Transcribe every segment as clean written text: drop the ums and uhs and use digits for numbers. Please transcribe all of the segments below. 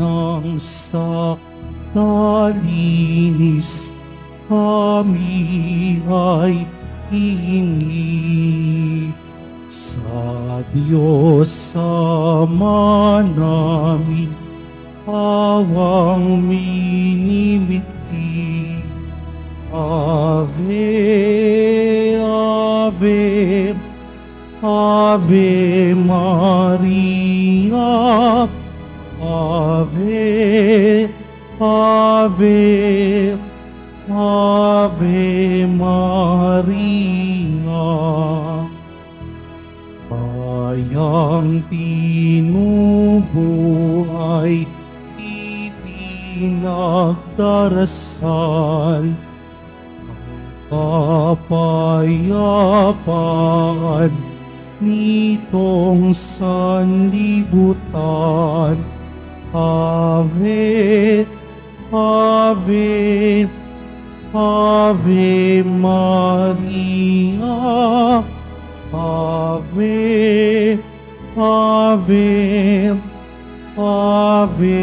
nang sa nalinis kami ay hihingi. Sa Diyos Ama namin, awang minimiti. Ave, Ave, Ave Maria, Ave, Ave, Ave Maria. Bayang tinubuhay, ipinagdarasal, kapayapaan nitong sanlibutan. Ave, Ave, Ave Maria, Ave, Ave, Ave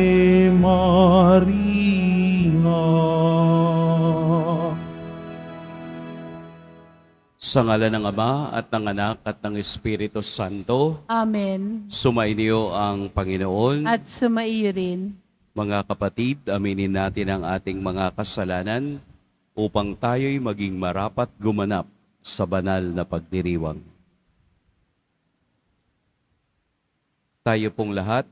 Maria. Sa ngalan ng Ama at ng Anak at ng Espiritu Santo. Amen. Sumainyo ang Panginoon. At sumaiyo rin. Mga kapatid, aminin natin ang ating mga kasalanan upang tayo'y maging marapat gumanap sa banal na pagdiriwang. Tayo pong lahat,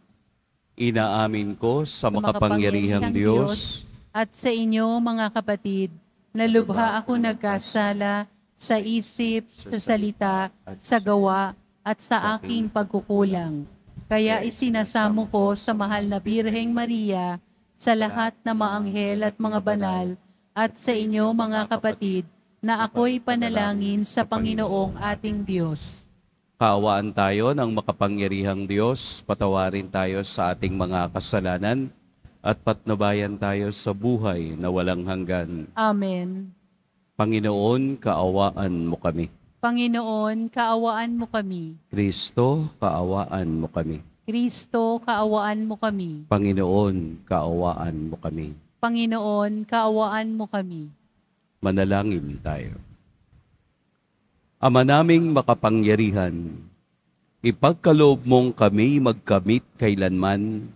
inaamin ko sa makapangyarihang Diyos at sa inyo mga kapatid, na lubha ako nagkasala sa isip, sa salita, sa gawa, at sa aking pagkukulang. Kaya isinasamo ko sa mahal na Birheng Maria, sa lahat na maanghel at mga banal, at sa inyo mga kapatid, na ako'y panalangin sa Panginoong ating Diyos. Kaawaan tayo ng makapangyarihang Diyos, patawarin tayo sa ating mga kasalanan, at patnubayan tayo sa buhay na walang hanggan. Amen. Panginoon, kaawaan mo kami. Panginoon, kaawaan mo kami. Kristo, kaawaan mo kami. Kristo, kaawaan mo kami. Panginoon, kaawaan mo kami. Panginoon, kaawaan mo kami. Manalangin tayo. Ama naming makapangyarihan, ipagkaloob mong kami magkamit kailanman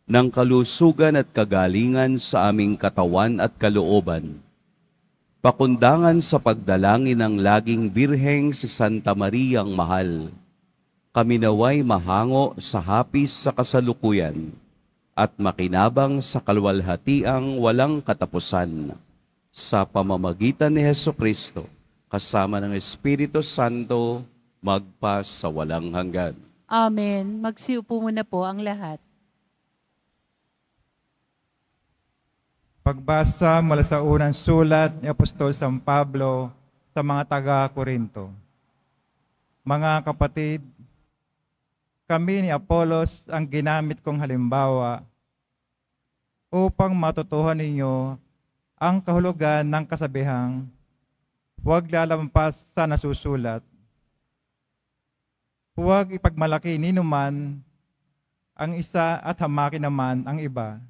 ng kalusugan at kagalingan sa aming katawan at kalooban. Pakundangan sa pagdalangin ng laging Birheng si Santa Mariang Mahal, kami naway mahango sa hapis sa kasalukuyan at makinabang sa kalwalhatiang walang katapusan. Sa pamamagitan ni Hesukristo, kasama ng Espiritu Santo, magpa sa walang hanggan. Amen. Magsiupo muna po ang lahat. Pagbasa mula sa unang sulat ni Apostol San Pablo sa mga taga-Korinto. Mga kapatid, kami ni Apolos ang ginamit kong halimbawa upang matutuhan ninyo ang kahulugan ng kasabihang huwag lalampas sa nasusulat. Huwag ipagmalaki ninuman ang isa at hamakin naman ang iba.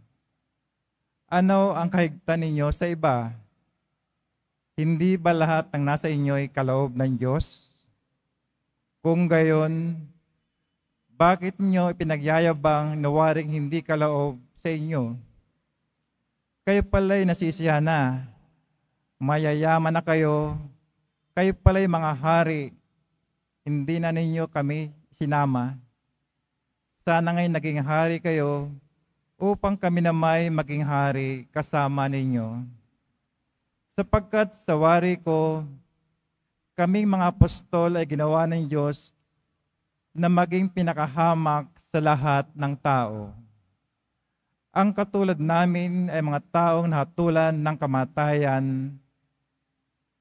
Ano ang kahigtan ninyo sa iba? Hindi ba lahat ng nasa inyo'y kaloob ng Diyos? Kung gayon, bakit niyo ipinagyayabang na waring hindi kaloob sa inyo? Kayo pala'y nasisiyahan na. Mayayaman na kayo pala'y mga hari, hindi na ninyo kami sinama. Sana nga'y naging hari kayo, upang kami na may maging hari kasama ninyo. Sapagkat sa wari ko, kaming mga apostol ay ginawa ng Diyos na maging pinakahamak sa lahat ng tao. Ang katulad namin ay mga taong nahatulan ng kamatayan,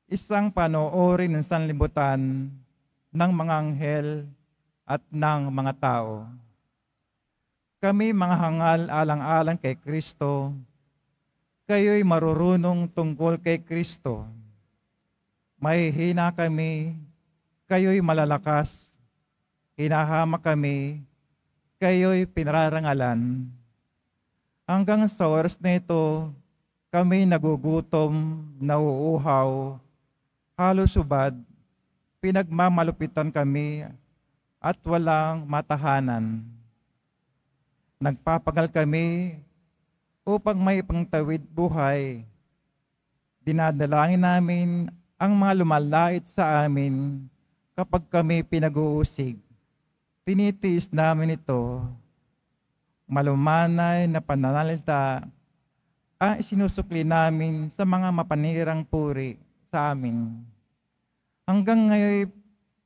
isang panoorin ng sanlibutan ng mga anghel at ng mga tao. Kami mga hangal alang-alang kay Kristo, kayo'y marurunong tungkol kay Kristo. Mahihina kami, kayo'y malalakas. Hinahama kami, kayo'y pinararangalan. Hanggang sa oras na ito, kami nagugutom, nauuhaw, halos subad, pinagmamalupitan kami at walang matahanan. Nagpapagal kami upang may pangtawid buhay. Dinadalangin namin ang mga lumalait sa amin kapag kami pinag-uusig. Tinitiis namin ito. Malumanay na pananalita ang isinusukli namin sa mga mapanirang puri sa amin. Hanggang ngayon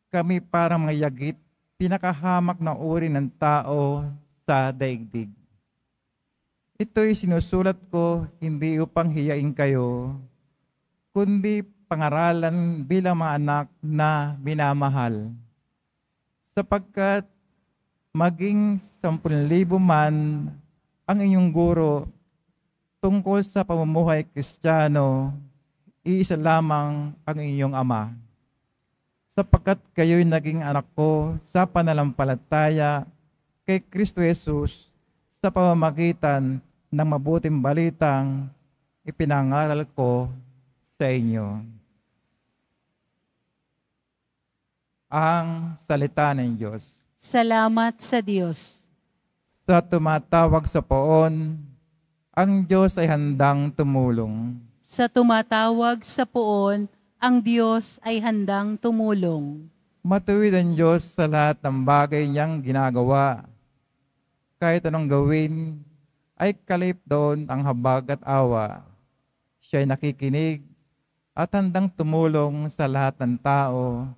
kami parang mga yagit, pinakahamak na uri ng tao sa daigdig. Ito'y sinusulat ko hindi upang hiyain kayo, kundi pangaralan bilang mga anak na minamahal. Sapagkat maging 10,000 man ang inyong guro tungkol sa pamumuhay Kristiyano, iisa lamang ang inyong Ama. Sapagkat kayo'y naging anak ko sa pananampalataya kay Kristo Jesus sa pamamagitan ng mabuting balitang ipinangaral ko sa inyo. Ang salita ng Diyos. Salamat sa Diyos. Sa tumatawag sa poon, ang Diyos ay handang tumulong. Sa tumatawag sa poon, ang Diyos ay handang tumulong. Matuwid ang Diyos sa lahat ng bagay niyang ginagawa. Kahit anong gawin, ay kalip doon ang habag at awa. Siya ay nakikinig at handang tumulong sa lahat ng tao.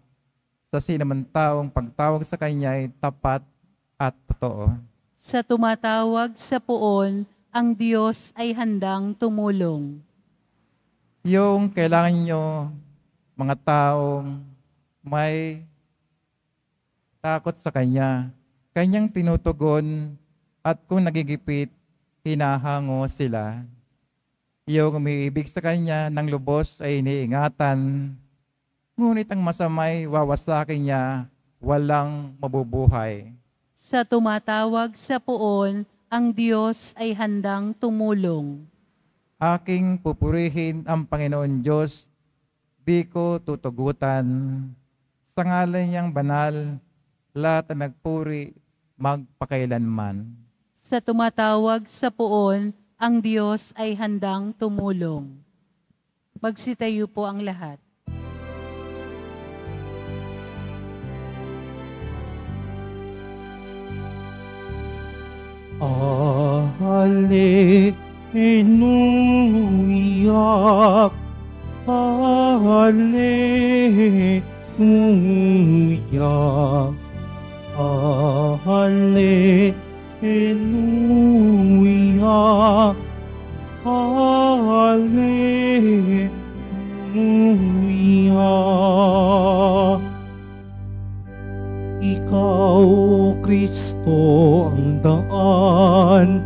Sa sinuman taong pagtawag sa Kanya ay tapat at totoo. Sa tumatawag sa poon, ang Diyos ay handang tumulong. Yung kailangan nyo, mga taong may takot sa Kanya, Kanyang tinutugon at kung nagigipit, hinahango sila. Yung umiibig sa Kanya ng lubos ay iniingatan, ngunit ang masamay wawasakin niya, walang mabubuhay. Sa tumatawag sa poon, ang Diyos ay handang tumulong. Aking pupurihin ang Panginoon Diyos, di ko tutugutan. Sa ngalan niyang banal, lahat ang nagpuri, magpakailanman. Sa tumatawag sa poon, ang Diyos ay handang tumulong. Magsitayo po ang lahat. Alleluia, Alleluia, Alleluia, Alleluia. Ikaw, Kristo, ang daan,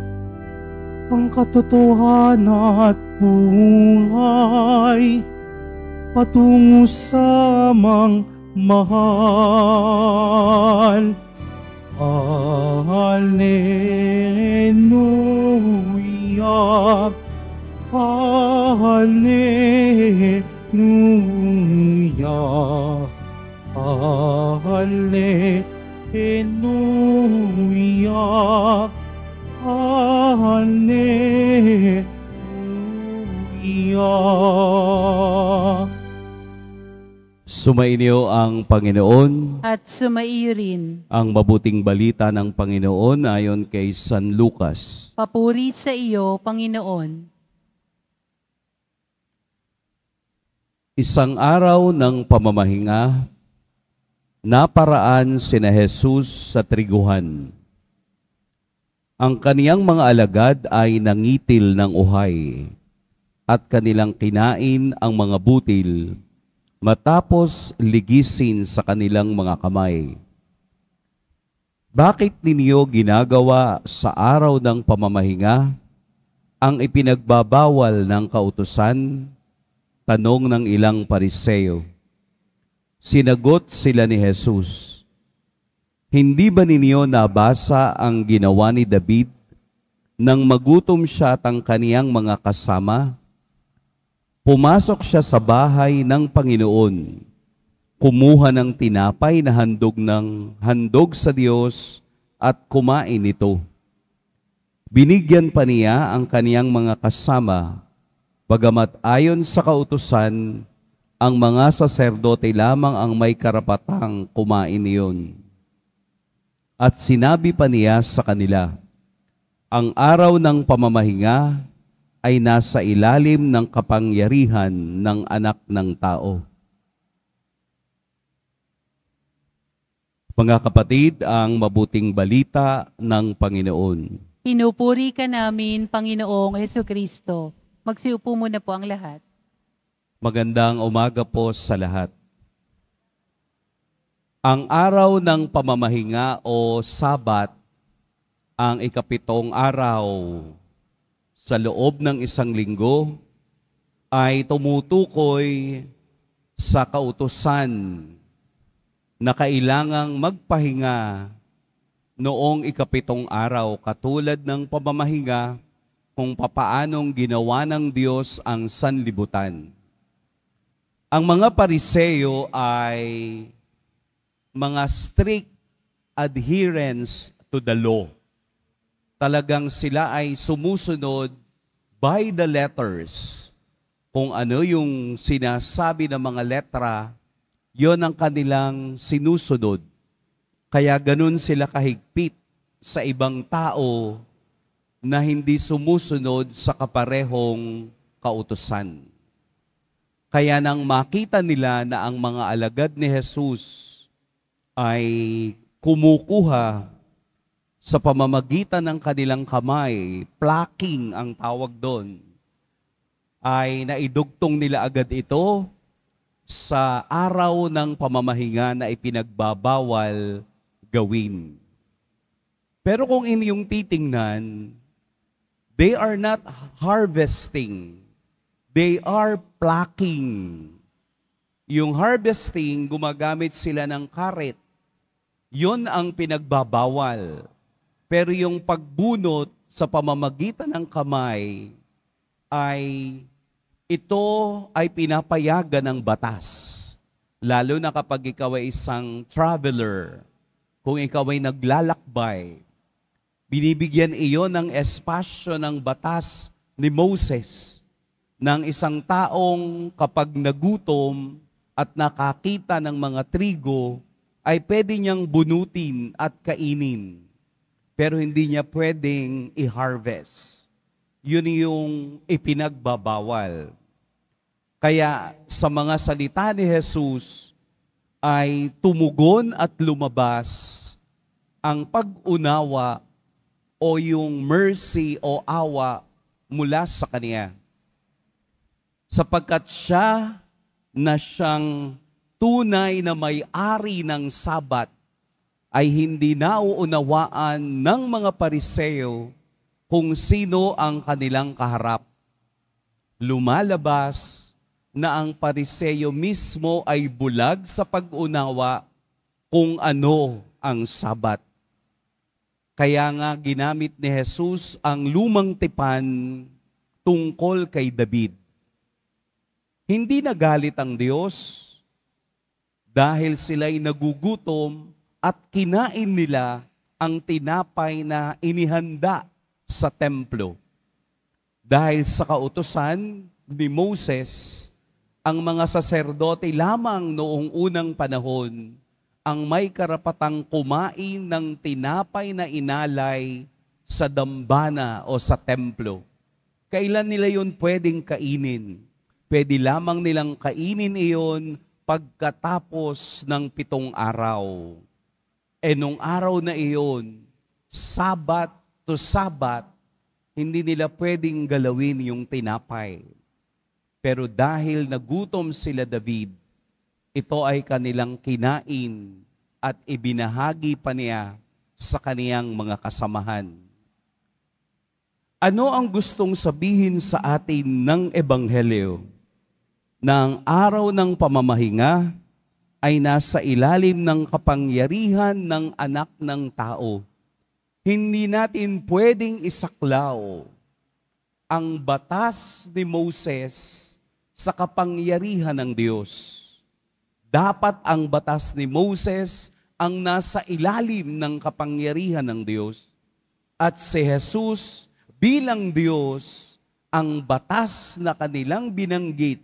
ang katotohanan at buhay, patungo sa amang mahal. Alleluia, Alleluia, Alleluia, Alleluia. Sumainyo ang Panginoon. At sumaiyo rin. Ang mabuting balita ng Panginoon ayon kay San Lucas. Papuri sa iyo, Panginoon. Isang araw ng pamamahinga, naparaan sina Jesus sa triguhan. Ang kaniyang mga alagad ay nangitil ng uhay at kanilang kinain ang mga butil matapos ligisin sa kanilang mga kamay. Bakit ninyo ginagawa sa araw ng pamamahinga ang ipinagbabawal ng kautusan? Tanong ng ilang Pariseo. Sinagot sila ni Jesus, hindi ba ninyo nabasa ang ginawa ni David Nang magutom siya at ang kaniyang mga kasama, pumasok siya sa bahay ng Panginoon, kumuha ng tinapay na handog sa Diyos at kumain ito. Binigyan pa niya ang kaniyang mga kasama, bagamat ayon sa kautusan, ang mga saserdote lamang ang may karapatang kumain iyon. At sinabi pa niya sa kanila, ang araw ng pamamahinga ay nasa ilalim ng kapangyarihan ng Anak ng Tao. Mga kapatid, ang mabuting balita ng Panginoon. Pinupuri ka namin, Panginoong Jesucristo. Magsiupo muna po ang lahat. Magandang umaga po sa lahat. Ang araw ng pamamahinga o Sabat, ang ikapitong araw sa loob ng isang linggo, ay tumutukoy sa kautusan na kailangang magpahinga noong ikapitong araw, katulad ng pamamahinga kung papaanong ginawa ng Diyos ang sanlibutan. Ang mga Pariseo ay mga strict adherents to the law. Talagang sila ay sumusunod by the letters. Kung ano yung sinasabi ng mga letra, yon ang kanilang sinusunod. Kaya ganun sila kahigpit sa ibang tao na hindi sumusunod sa kaparehong kautusan. Kaya nang makita nila na ang mga alagad ni Jesus ay kumukuha sa pamamagitan ng kanilang kamay, plucking ang tawag doon, ay naidugtong nila agad ito sa araw ng pamamahinga na ipinagbabawal gawin. Pero kung inyong titingnan, they are not harvesting. They are plucking. Yung harvesting, gumagamit sila ng karet. Yun ang pinagbabawal. Pero yung pagbunot sa pamamagitan ng kamay, ito ay pinapayagan ng batas. Lalo na kapag ikaw ay isang traveler, kung ikaw ay naglalakbay, binibigyan iyon ng espasyo ng batas ni Moses, ng isang taong kapag nagutom at nakakita ng mga trigo, ay pwede niyang bunutin at kainin. Pero hindi niya pwedeng i-harvest. Yun yung ipinagbabawal. Kaya sa mga salita ni Jesus ay tumugon at lumabas ang pag-unawa o yung mercy o awa mula sa Kanya. Sapagkat siya na siyang tunay na may-ari ng Sabat ay hindi nauunawaan ng mga Pariseo kung sino ang kanilang kaharap. Lumalabas na ang Pariseo mismo ay bulag sa pag-unawa kung ano ang Sabat. Kaya nga ginamit ni Jesus ang lumang tipan tungkol kay David. Hindi nagalit ang Diyos dahil sila'y nagugutom at kinain nila ang tinapay na inihanda sa templo. Dahil sa kautusan ni Moses, ang mga saserdote lamang noong unang panahon ang may karapatang kumain ng tinapay na inalay sa dambana o sa templo. Kailan nila yun pwedeng kainin? Pwede lamang nilang kainin iyon pagkatapos ng 7 araw. Nung araw na iyon, Sabat to Sabat, hindi nila pwedeng galawin yung tinapay. Pero dahil nagutom sila David, ito ay kanilang kinain at ibinahagi pa niya sa kaniyang mga kasamahan. Ano ang gustong sabihin sa atin ng Ebanghelyo? Na ang araw ng pamamahinga ay nasa ilalim ng kapangyarihan ng Anak ng Tao. Hindi natin pwedeng isaklaw ang batas ni Moses sa kapangyarihan ng Diyos. Dapat ang batas ni Moses ang nasa ilalim ng kapangyarihan ng Diyos. At si Jesus bilang Diyos, ang batas na kanilang binanggit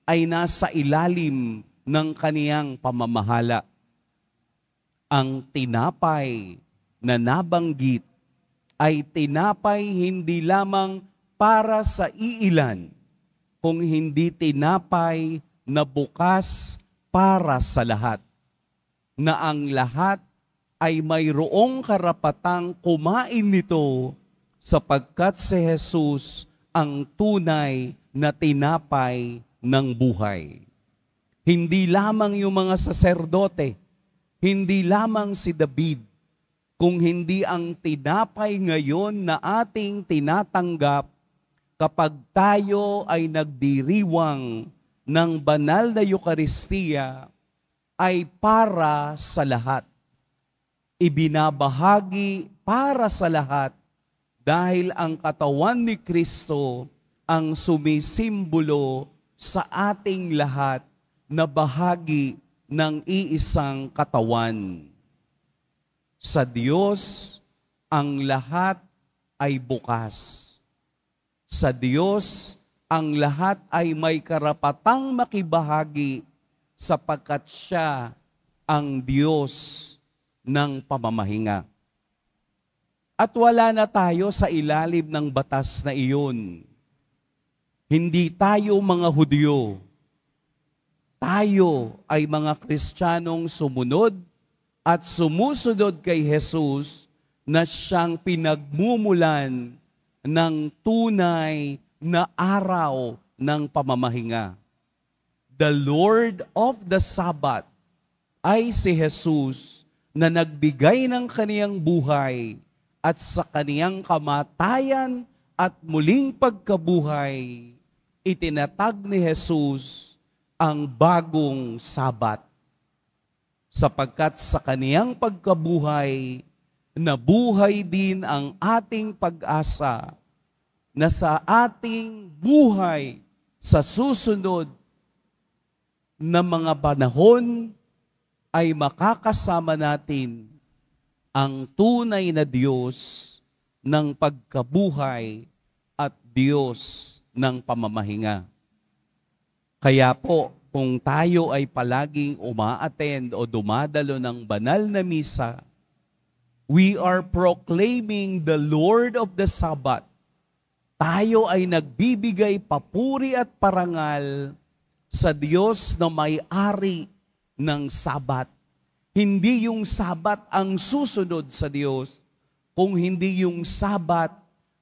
ay nasa ilalim ng kaniyang pamamahala. Ang tinapay na nabanggit ay tinapay hindi lamang para sa iilan, kung hindi tinapay na bukas para sa lahat, na ang lahat ay mayroong karapatang kumain nito sapagkat si Jesus ang tunay na tinapay ng buhay. Hindi lamang yung mga saserdote, hindi lamang si David, kung hindi ang tinapay ngayon na ating tinatanggap kapag tayo ay nagdiriwang ng banal na Eucharistia ay para sa lahat. Ibinabahagi para sa lahat dahil ang katawan ni Kristo ang sumisimbolo sa ating lahat na bahagi ng iisang katawan. Sa Diyos, ang lahat ay bukas. Sa Diyos, ang lahat ay may karapatang makibahagi sapagkat siya ang Diyos ng pamamahinga. At wala na tayo sa ilalim ng batas na iyon. Hindi tayo mga Hudyo. Tayo ay mga Kristiyanong sumunod at sumusunod kay Jesus na siyang pinagmumulan ng tunay na araw ng pamamahinga. The Lord of the Sabbath ay si Jesus na nagbigay ng kaniyang buhay at sa kaniyang kamatayan at muling pagkabuhay, itinatag ni Jesus ang bagong Sabat. Sapagkat sa kaniyang pagkabuhay, nabuhay din ang ating pag-asa na sa ating buhay sa susunod na mga panahon ay makakasama natin ang tunay na Diyos ng pagkabuhay at Diyos ng pamamahinga. Kaya po, kung tayo ay palaging uma-attend o dumadalo ng banal na misa, we are proclaiming the Lord of the Sabbath. Tayo ay nagbibigay papuri at parangal sa Diyos na may-ari ng Sabat. Hindi yung Sabat ang susunod sa Diyos, kung hindi yung Sabat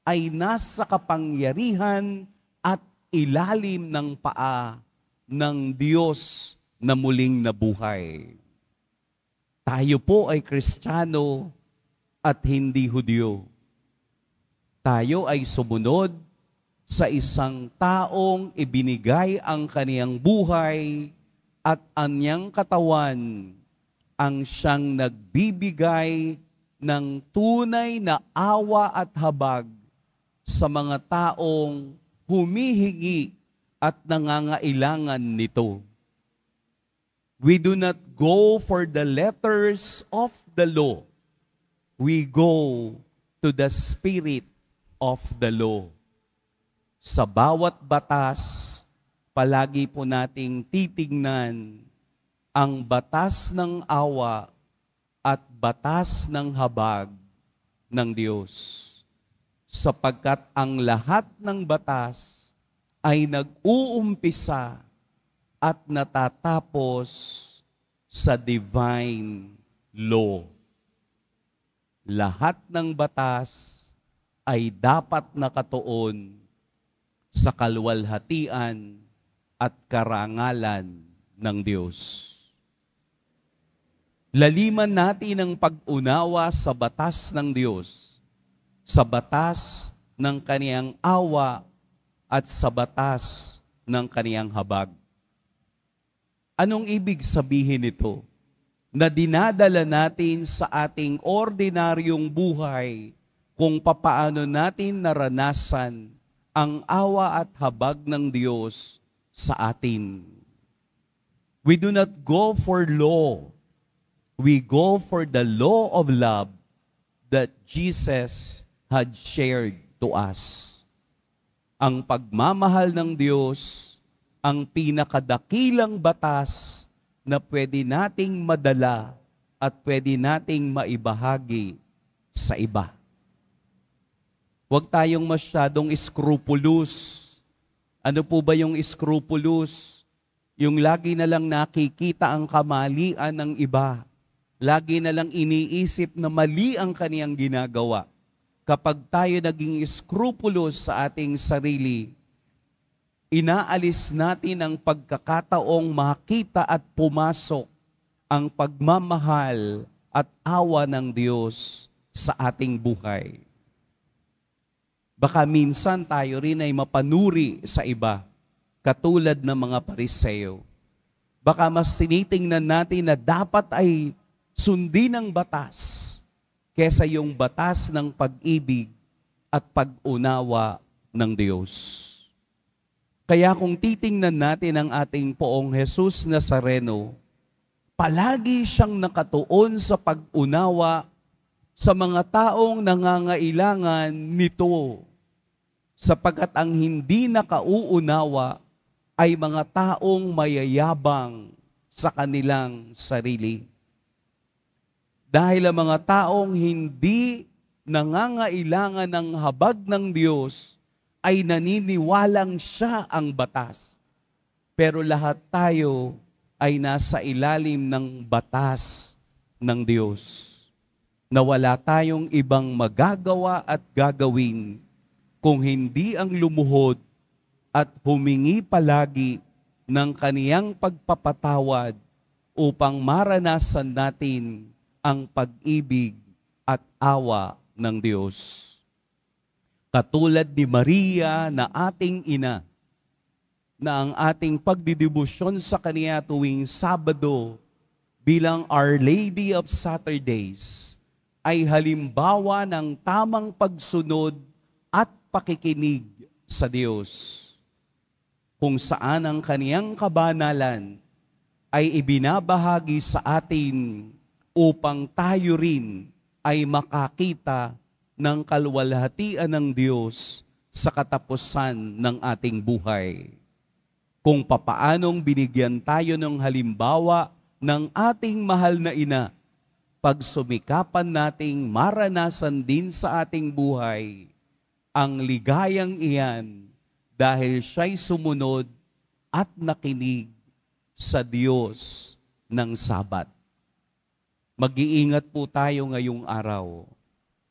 ay nasa kapangyarihan at ilalim ng paa ng Diyos na muling nabuhay. Tayo po ay Kristiyano at hindi Hudyo. Tayo ay sumunod sa isang taong ibinigay ang kaniyang buhay at anyang katawan ang siyang nagbibigay ng tunay na awa at habag sa mga taong humihingi at nangangailangan nito. We do not go for the letters of the law. We go to the spirit of the law. Sa bawat batas, palagi po nating titingnan ang batas ng awa at batas ng habag ng Diyos. Sapagkat ang lahat ng batas ay nag-uumpisa at natatapos sa divine law. Lahat ng batas ay dapat nakatuon sa kaluwalhatian at karangalan ng Diyos. Laliman natin ang pag-unawa sa batas ng Diyos, sa batas ng kaniyang awa at sa batas ng kaniyang habag. Anong ibig sabihin nito? na dinadala natin sa ating ordinaryong buhay kung papaano natin naranasan ang awa at habag ng Diyos sa atin. We do not go for law. We go for the law of love that Jesus had shared to us. Ang pagmamahal ng Diyos, ang pinakadakilang batas na pwede nating madala at pwede nating maibahagi sa iba. Huwag tayong masyadong scrupulous. Ano po ba yung scrupulous? Yung lagi na lang nakikita ang kamalian ng iba. Lagi na lang iniisip na mali ang kaniyang ginagawa. Kapag tayo naging scrupulous sa ating sarili, inaalis natin ang pagkakataong makita at pumasok ang pagmamahal at awa ng Diyos sa ating buhay. Baka minsan tayo rin ay mapanuri sa iba, katulad ng mga Pariseo. Baka mas tinitingnan natin na dapat ay sundin ang batas kesa yung batas ng pag-ibig at pag-unawa ng Diyos. Kaya kung titingnan natin ang ating Poong Jesus Nazareno, palagi siyang nakatuon sa pag-unawa sa mga taong nangangailangan nito, sapagkat ang hindi nakauunawa ay mga taong mayayabang sa kanilang sarili. Dahil ang mga taong hindi nangangailangan ng habag ng Diyos ay naniniwalang siya ang batas. Pero lahat tayo ay nasa ilalim ng batas ng Diyos, na wala tayong ibang magagawa at gagawin kung hindi ang lumuhod at humingi palagi ng kaniyang pagpapatawad upang maranasan natin ang pag-ibig at awa ng Diyos. Katulad ni Maria na ating ina, na ang ating pagdidibusyon sa kaniya tuwing Sabado bilang Our Lady of Saturdays ay halimbawa ng tamang pagsunod at pakikinig sa Diyos, kung saan ang kaniyang kabanalan ay ibinabahagi sa atin upang tayo rin ay makakita ng kaluwalhatian ng Diyos sa katapusan ng ating buhay. Kung papaanong binigyan tayo ng halimbawa ng ating mahal na ina, pagsumikapan nating maranasan din sa ating buhay ang ligayang iyan dahil siya'y sumunod at nakinig sa Diyos ng Sabat. Mag-iingat po tayo ngayong araw.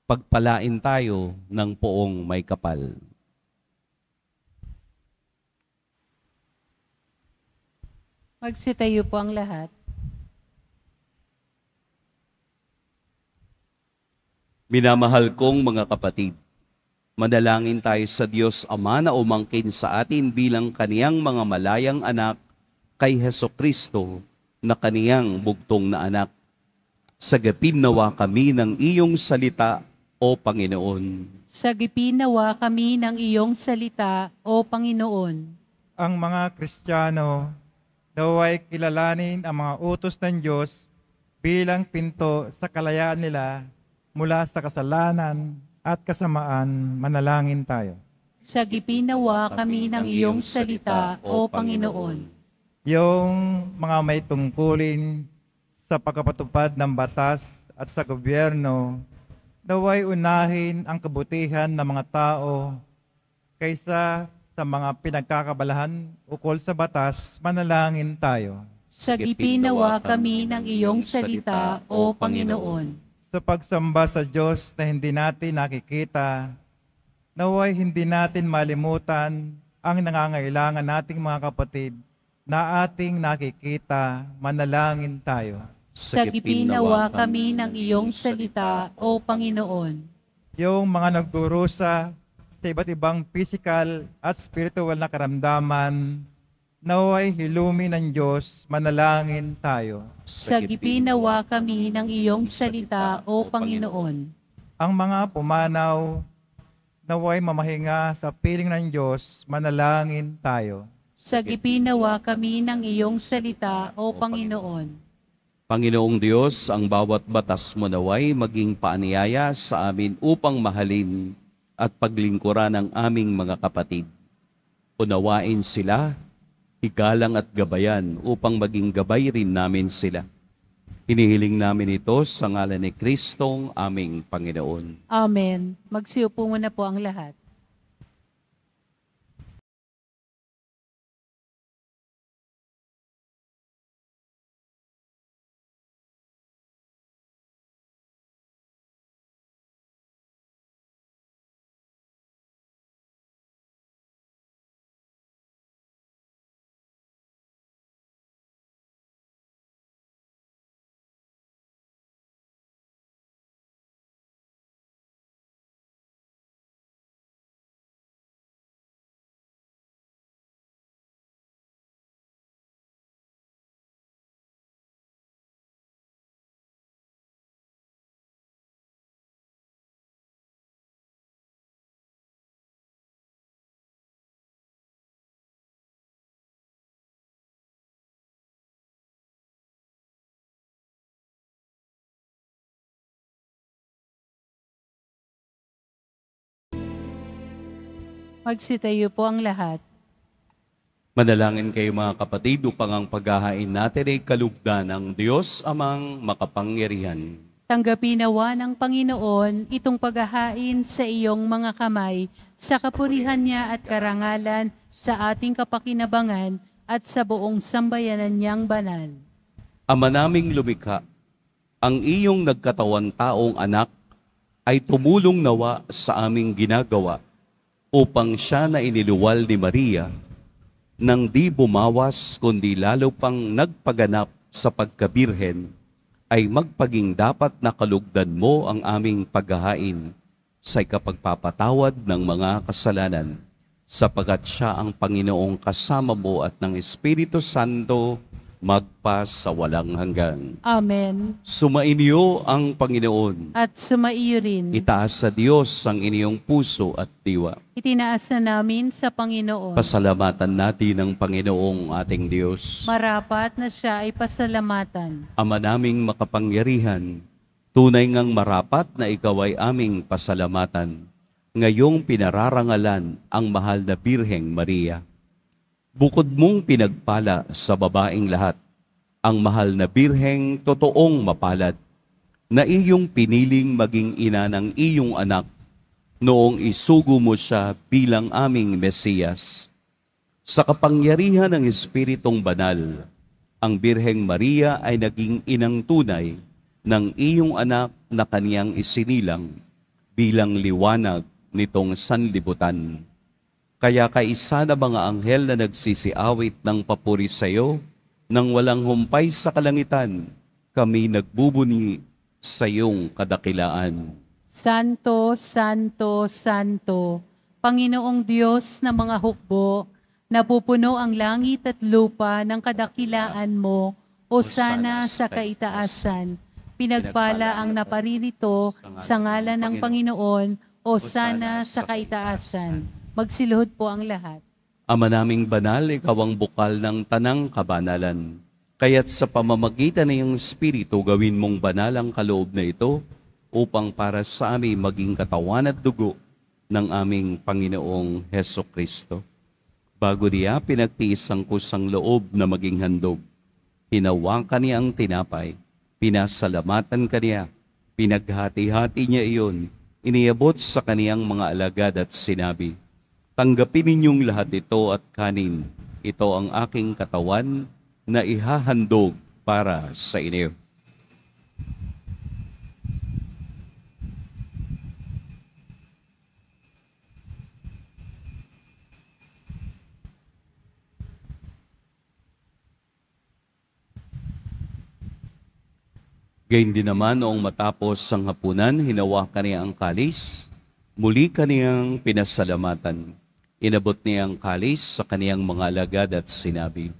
Pagpalain tayo ng poong may kapal. Magsitayo po ang lahat. Minamahal kong mga kapatid, manalangin tayo sa Diyos Ama na umangkin sa atin bilang kaniyang mga malayang anak kay Hesukristo na kaniyang bugtong na anak. Sagapin nawa kami ng iyong salita, O Panginoon. Sagipin nawa kami ng iyong salita, O Panginoon. Ang mga Kristiyano naway kilalanin ang mga utos ng Diyos bilang pinto sa kalayaan nila mula sa kasalanan at kasamaan. Manalangin tayo. Sagipin nawa kami ng iyong salita, O Panginoon. Yung mga may tungkulin sa pagpapatupad ng batas at sa gobyerno, naway unahin ang kabutihan ng mga tao kaysa sa mga pinagkakabalahan ukol sa batas. Manalangin tayo. Sagipin nawa kami ng iyong salita, O Panginoon. Sa pagsamba sa Diyos na hindi natin nakikita, naway hindi natin malimutan ang nangangailangan nating mga kapatid na ating nakikita. Manalangin tayo. Sagipin nawa kami ng iyong salita, O Panginoon. Yung mga nagdurusa sa iba't ibang physical at spiritual na karamdaman, naway hilumi ng Diyos, manalangin tayo. Sagipin nawa kami ng iyong salita, O Panginoon. Ang mga pumanaw, naway mamahinga sa piling ng Diyos, manalangin tayo. Sagipin nawa kami ng iyong salita, O Panginoon. Panginoong Diyos, ang bawat batas mo naway maging paanyaya sa amin upang mahalin at paglingkuran ang aming mga kapatid. Unawain sila, igalang at gabayan upang maging gabay rin namin sila. Hinihiling namin ito sa ngalan ni Kristong aming Panginoon. Amen. Magsiupo muna po ang lahat. Magsitayo po ang lahat. Manalangin kayo mga kapatid upang ang paghahain natin ay kalugdan ng Diyos amang makapangyarihan. Tanggapin nawa ng Panginoon itong paghahain sa iyong mga kamay, sa kapurihan niya at karangalan, sa ating kapakinabangan at sa buong sambayanan niyang banal. Ama naming lumikha, ang iyong nagkatawan taong anak ay tumulong nawa sa aming ginagawa upang siya na iniluwal ni Maria nang di bumawas kundi lalo pang nagpaganap sa pagkabirhen, ay magpaging dapat na kalugdan mo ang aming paghahain sa ikapagpapatawad ng mga kasalanan, sapagat siya ang Panginoong kasama mo at ng Espiritu Santo magpa sa walang hanggan. Amen. Sumainyo ang Panginoon. At sumaiyo rin. Itaas sa Diyos ang inyong puso at diwa. Itinaas na namin sa Panginoon. Pasalamatan natin ang Panginoong ating Diyos. Marapat na siya ay pasalamatan. Ama naming makapangyarihan, tunay ngang marapat na ikaw ay aming pasalamatan. Ngayong pinararangalan ang mahal na Birheng Maria. Bukod mong pinagpala sa babaeng lahat, ang mahal na Birheng totoong mapalad, na iyong piniling maging ina ng iyong anak, noong isugo mo siya bilang aming Mesiyas. Sa kapangyarihan ng Espiritong Banal, ang Birheng Maria ay naging inang tunay ng iyong anak na kaniyang isinilang bilang liwanag nitong sanlibutan. Kaya kaisa na mga anghel na nagsisiawit ng papuri sa iyo, nang walang humpay sa kalangitan, kami nagbubuni sa iyong kadakilaan. Santo, Santo, Santo, Panginoong Diyos na mga hukbo, napupuno ang langit at lupa ng kadakilaan mo, hosana sa kaitaasan. Pinagpala ang naparirito sa ngalan ng Panginoon, hosana sa kaitaasan. Magsiluhod po ang lahat. Ama naming banal, ikaw ang bukal ng tanang kabanalan. Kaya't sa pamamagitan ng iyong Espiritu, gawin mong banal ang kaloob na ito upang para sa amin maging katawan at dugo ng aming Panginoong Heso Kristo. Bago niya pinagtiis ang kusang loob na maging handog, hinawakan niya ang tinapay, pinasalamatan kaniya, pinaghati-hati niya iyon, iniabot sa kaniyang mga alagad at sinabi, tanggapin ninyong lahat ito at kanin. Ito ang aking katawan na ihahandog para sa inyo. Gayun din naman noong matapos ang hapunan, hinawakan niya ang kalis, muli kaniyang pinasalamatan. Inabot niya ang kalis sa kaniyang mga alagad at sinabi,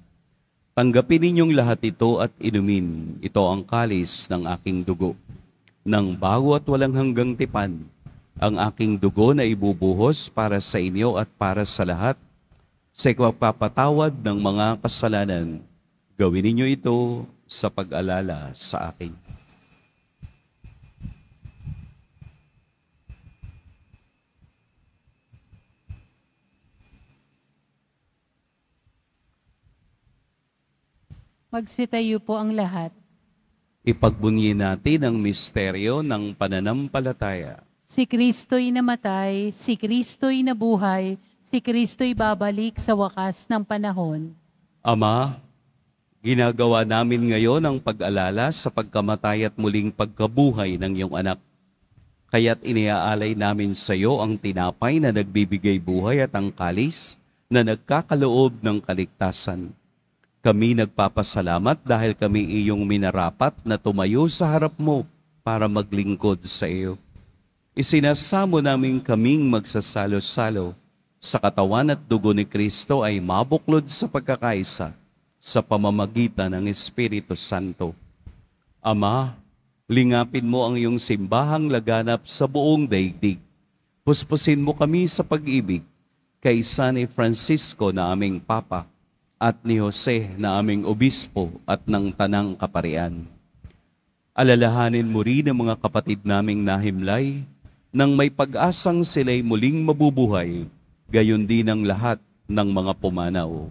"Tanggapin ninyong lahat ito at inumin. Ito ang kalis ng aking dugo, ng bago at walang hanggang tipan, ang aking dugo na ibubuhos para sa inyo at para sa lahat, sa ipagpapatawad ng mga kasalanan. Gawin ninyo ito sa pag-alala sa akin." Magsitayo po ang lahat. Ipagbunyi natin ang misteryo ng pananampalataya. Si Kristo'y namatay, si Kristo'y nabuhay, si Kristo'y babalik sa wakas ng panahon. Ama, ginagawa namin ngayon ang pag-alala sa pagkamatay at muling pagkabuhay ng iyong anak. Kaya't iniaalay namin sa iyo ang tinapay na nagbibigay buhay at ang kalis na nagkakaloob ng kaligtasan. Kami nagpapasalamat dahil kami iyong minarapat na tumayo sa harap mo para maglingkod sa iyo. Isinasamo namin kaming magsasalo-salo sa katawan at dugo ni Kristo ay mabuklod sa pagkakaisa sa pamamagitan ng Espiritu Santo. Ama, lingapin mo ang iyong simbahang laganap sa buong daigdig. Puspusin mo kami sa pag-ibig kay San Francisco na aming Papa at ni Jose na aming Obispo at ng Tanang Kaparian. Alalahanin mo rin ang mga kapatid naming nahimlay nang may pag-asang sila'y muling mabubuhay, gayon din ang lahat ng mga pumanaw.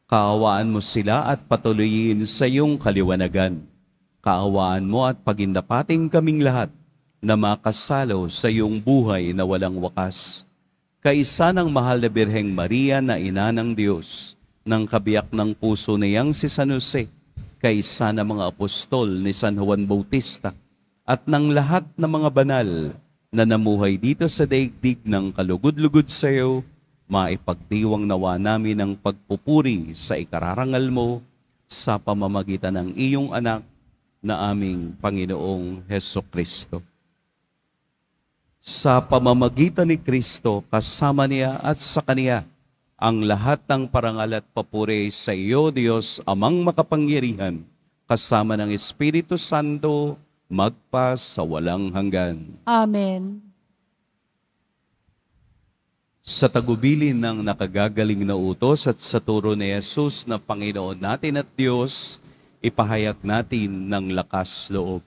Kaawaan mo sila at patuloyin sa iyong kaliwanagan. Kaawaan mo at pagindapating kaming lahat na makasalo sa iyong buhay na walang wakas. Kaisa ng mahal na Birheng Maria na ina ng Diyos, ng kabiyak ng puso niyang si San Jose, kaisa ng mga apostol ni San Juan Bautista, at ng lahat ng mga banal na namuhay dito sa daigdig ng kalugod-lugod sa iyo, maipagdiwang nawa namin ang pagpupuri sa ikararangal mo sa pamamagitan ng iyong anak na aming Panginoong Hesukristo. Sa pamamagitan ni Kristo, kasama niya at sa Kaniya, ang lahat ng parangal at papuri sa iyo, Diyos, Amang makapangyarihan, kasama ng Espiritu Santo, magpa sa walang hanggan. Amen. Sa tagubilin ng nakagagaling na utos at sa turo ni Jesus na Panginoon natin at Diyos, ipahayag natin ng lakas loob.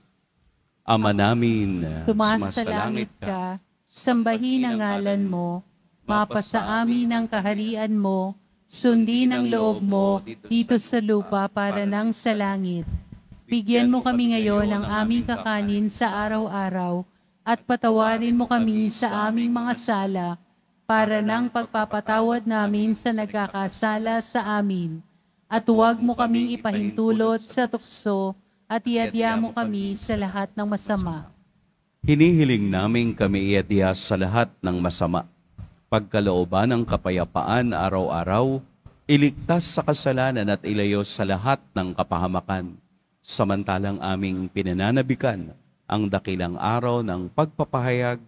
Ama namin, Sumasalangit ka, sambahin ang ngalan mo, mapasa amin ang kaharian mo, sundin ang loob mo dito sa lupa para nang sa langit. Bigyan mo kami ngayon ng aming kakanin sa araw-araw at patawarin mo kami sa aming mga sala para nang pagpapatawad namin sa nagkakasala sa amin. At huwag mo kaming ipahintulot sa tukso at iadya mo kami sa lahat ng masama. hinihiling namin kami iadya sa lahat ng masama. Pagkalooban ng kapayapaan araw-araw, iligtas sa kasalanan at ilayo sa lahat ng kapahamakan. Samantalang aming pinananabikan ang dakilang araw ng pagpapahayag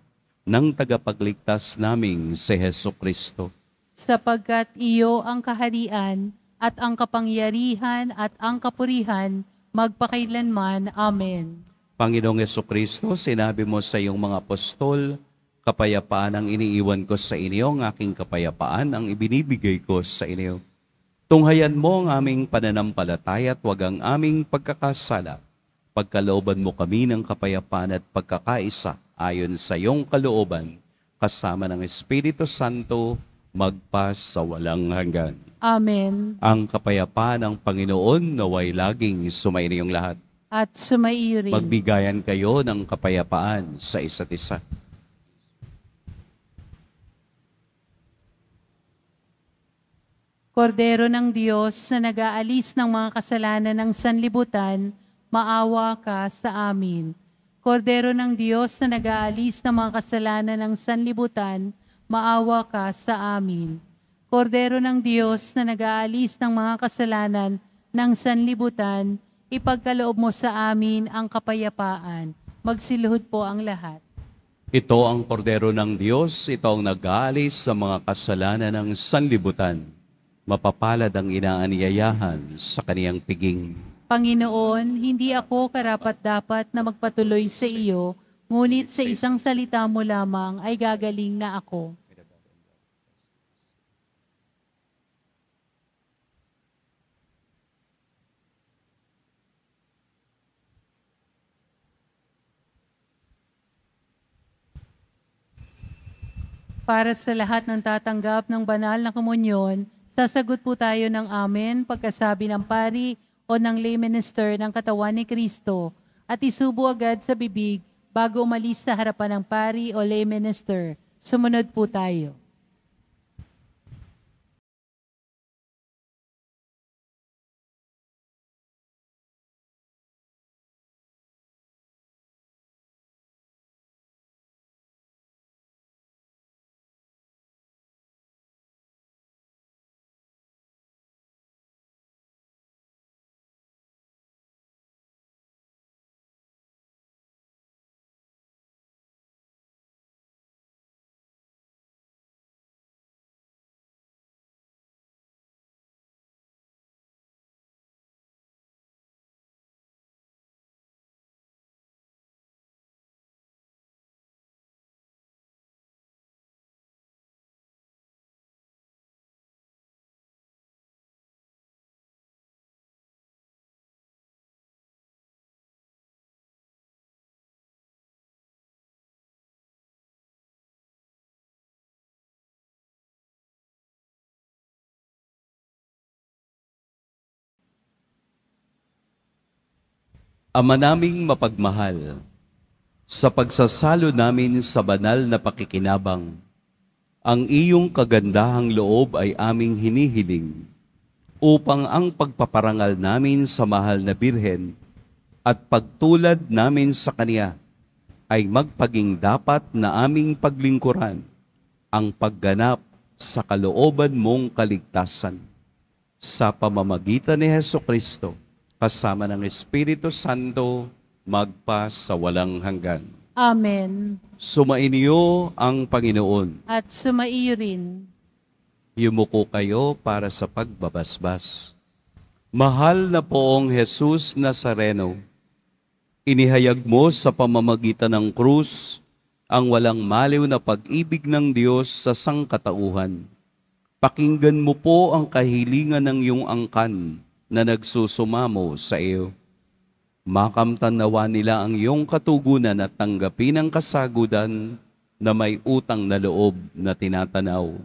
ng tagapagligtas naming si Hesukristo. Sapagkat iyo ang kaharian at ang kapangyarihan at ang kapurihan magpakailanman. Amen. Panginoong Hesukristo, sinabi mo sa iyong mga apostol, kapayapaan ang iniiwan ko sa inyo, ang aking kapayapaan ang ibinibigay ko sa inyo. Tunghayan mo ang aming pananampalataya at wag ang aming pagkakasala. Pagkalooban mo kami ng kapayapaan at pagkakaisa ayon sa iyong kalooban, kasama ng Espiritu Santo, magpa sa walang hanggan. Amen. Ang kapayapaan ng Panginoon naway laging sumainiyong lahat. At sumaiyo rin. Magbigayan kayo ng kapayapaan sa isa't isa. Kordero ng Diyos na nag-aalis ng mga kasalanan ng sanlibutan, maawa ka sa amin. Kordero ng Diyos na nag-aalis ng mga kasalanan ng sanlibutan, maawa ka sa amin. Kordero ng Diyos na nag-aalis ng mga kasalanan ng sanlibutan, ipagkaloob mo sa amin ang kapayapaan. Magsiluhod po ang lahat. Ito ang kordero ng Diyos, ito ang nag-aalis sa mga kasalanan ng sanlibutan. Mapapalad ang inaanyayahan sa kaniyang piging. Panginoon, hindi ako karapat-dapat na magpatuloy sa iyo, ngunit sa isang salita mo lamang ay gagaling na ako. Para sa lahat ng tatanggap ng banal na komunyon, sasagot po tayo ng amen pagkasabi ng pari o ng lay minister ng katawan ni Kristo at isubo agad sa bibig bago umalis sa harapan ng pari o lay minister. Sumunod po tayo. Ama naming mapagmahal, sa pagsasalo namin sa banal na pakikinabang, ang iyong kagandahang loob ay aming hinihiling upang ang pagpaparangal namin sa mahal na Birhen at pagtulad namin sa Kaniya ay magpaging dapat na aming paglingkuran ang pagganap sa kalooban mong kaligtasan. Sa pamamagitan ni Hesukristo, kasama ng Espiritu Santo, magpa sa walang hanggan. Amen. Sumainyo ang Panginoon. At sumaiyo rin. Yumuko kayo para sa pagbabasbas. Mahal na Poong Jesus Nazareno, inihayag mo sa pamamagitan ng krus ang walang maliw na pag-ibig ng Diyos sa sangkatauhan. Pakinggan mo po ang kahilingan ng iyong angkan na nagsusumamo sa iyo. Makamtan nawa nila ang iyong katugunan at tanggapin ang kasagudan na may utang na loob na tinatanaw.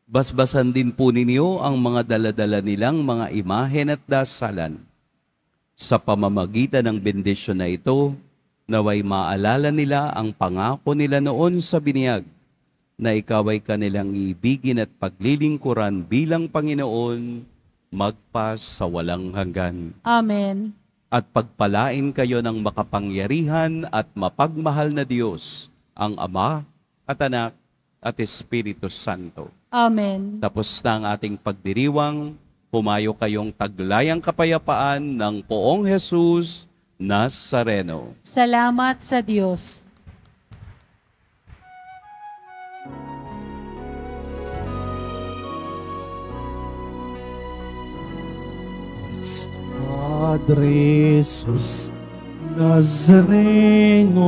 Basbasan din po ninyo ang mga daladala nilang mga imahen at dasalan. Sa pamamagitan ng bendisyon na ito, naway maalala nila ang pangako nila noon sa biniyag na ikaw ay kanilang iibigin at paglilingkuran bilang Panginoon magpa sa walang hanggan. Amen. At pagpalain kayo ng makapangyarihan at mapagmahal na Diyos, ang Ama at Anak at Espiritu Santo. Amen. Tapos na ang ating pagdiriwang, humayo kayong taglayang kapayapaan ng Poong Jesus Nazareno. Salamat sa Diyos. Padre Jesus Nazareno,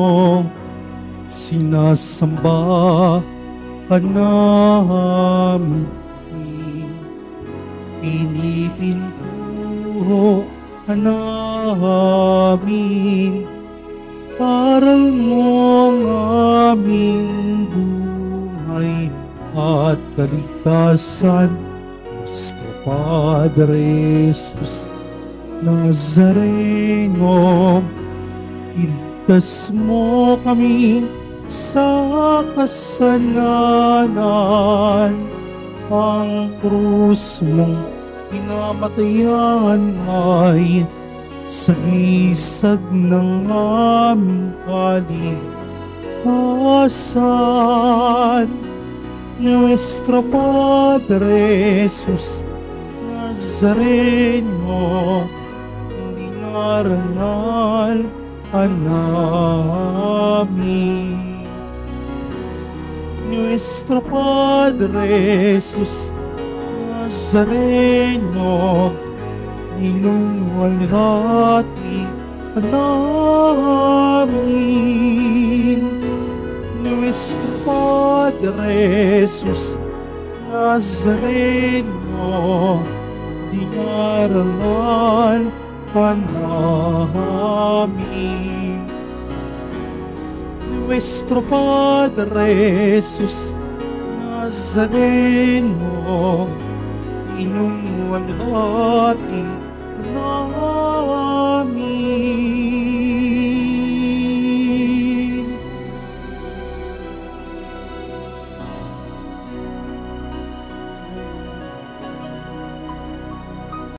sinasamba ka namin, pinipintuho ka namin, paral mo ang aming buhay at kaligtasan. Nuestro Padre Jesus Nazareno, iligtas mo kami sa kasalanan. Ang krus mong pinamatayan ay sagisag ng aming kaligtasan. Nuestro Padre Jesus Nazareno, dinarangal namin. Nuestro Padre Jesus Nazareno, inuwalhati ka namin. Nuestro Padre Jesus Nazareno, dinaralan ka namin. Nuestro Padre Jesus Nazareno, inuwalhati